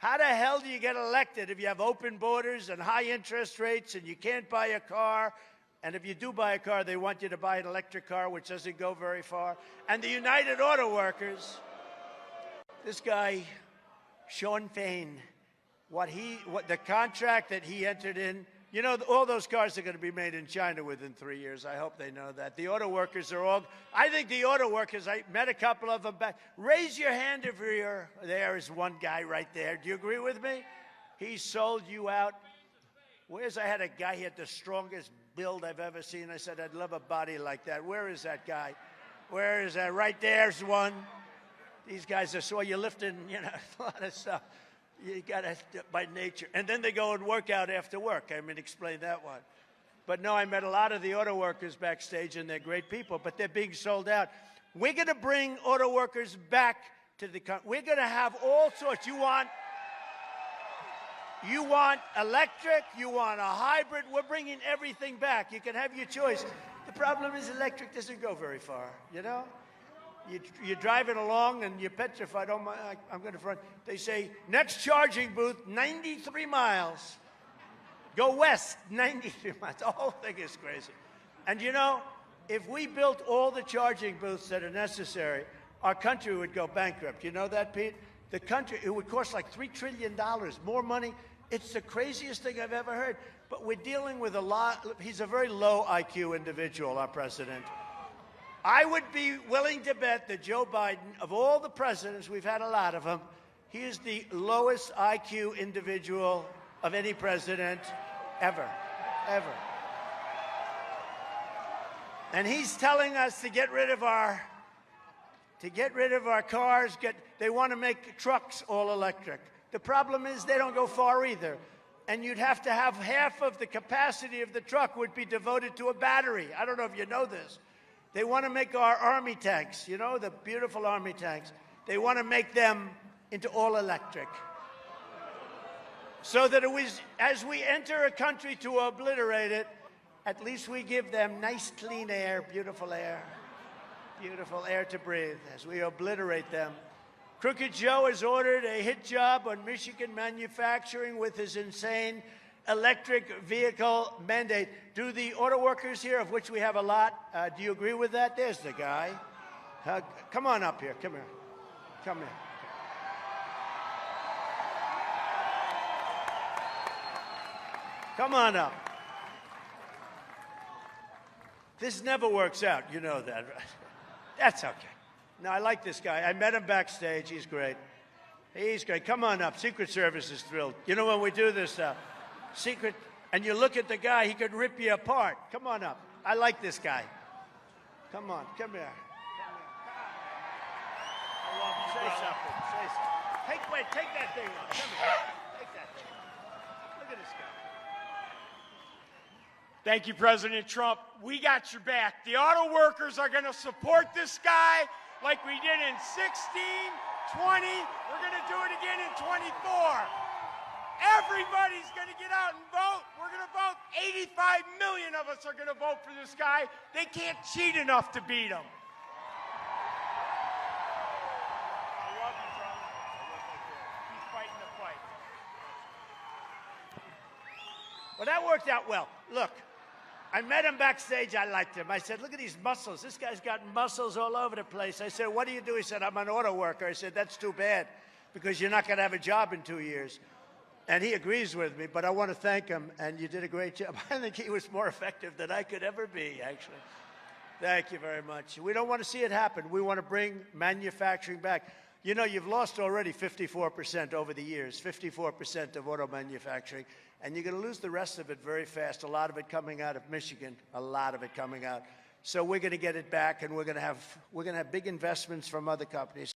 How the hell do you get elected if you have open borders and high interest rates and you can't buy a car? And if you do buy a car, they want you to buy an electric car, which doesn't go very far. And the United Auto Workers, this guy, Sean Fain, what the contract that he entered in, you know, all those cars are going to be made in China within 3 years. I hope they know that. The auto workers are all, I think the auto workers, I met a couple of them back. Raise your hand if you're, there is one guy right there. Do you agree with me? He sold you out. I had a guy, he had the strongest build I've ever seen. I said, I'd love a body like that. Where is that guy? Where is that? Right there's one. These guys are so, you're lifting, you know, a lot of stuff. You got to, by nature. And then they go and work out after work. I mean, explain that one. But no, I met a lot of the auto workers backstage, and they're great people, but they're being sold out. We're going to bring auto workers back to the country. We're going to have all sorts. You want electric, you want a hybrid. We're bringing everything back. You can have your choice. The problem is electric doesn't go very far, you know? You're driving along and you're petrified. Oh my, I'm going to front. They say, next charging booth, 93 miles. Go west, 93 miles. The whole thing is crazy. And you know, if we built all the charging booths that are necessary, our country would go bankrupt. You know that, Pete? The country, it would cost like $3 trillion, more money. It's the craziest thing I've ever heard. But we're dealing with a lot. He's a very low IQ individual, our president. I would be willing to bet that Joe Biden, of all the presidents, we've had a lot of them, he is the lowest IQ individual of any president ever, ever. And he's telling us to get rid of our cars. They want to make trucks all electric. The problem is they don't go far either. And you'd have to have half of the capacity of the truck would be devoted to a battery. I don't know if you know this. They want to make our army tanks, you know, the beautiful army tanks. They want to make them into all electric. So that as we enter a country to obliterate it, at least we give them nice, clean air, beautiful air to breathe as we obliterate them. Crooked Joe has ordered a hit job on Michigan manufacturing with his insane electric vehicle mandate. Do the auto workers here, of which we have a lot, do you agree with that? There's the guy. Come on up here. Come here. Come here. Come on up. This never works out. You know that, right? That's okay. No, I like this guy. I met him backstage. He's great. He's great. Come on up. Secret Service is thrilled. You know, when we do this secret, and you look at the guy, he could rip you apart. Come on up. I like this guy. Come on. Come here. I love you. Say something. Say something. Take that thing off. Come here. Take that thing. Look at this guy. Thank you, President Trump. We got your back. The auto workers are going to support this guy like we did in 16, 20. We're going to do it again in 24. Everybody's going to get out and vote. We're going to vote. 85 million of us are going to vote for this guy. They can't cheat enough to beat him. I love you, brother. Keep fighting the fight. Well, that worked out well. Look, I met him backstage. I liked him. I said, look at these muscles. This guy's got muscles all over the place. I said, what do you do? He said, I'm an auto worker. I said, that's too bad because you're not going to have a job in 2 years. And he agrees with me, but I want to thank him, and you did a great job. I think he was more effective than I could ever be, actually. Thank you very much. We don't want to see it happen. We want to bring manufacturing back. You know, you've lost already 54% over the years, 54% of auto manufacturing, and you're going to lose the rest of it very fast, a lot of it coming out of Michigan, a lot of it coming out. So we're going to get it back, and we're going to have big investments from other companies.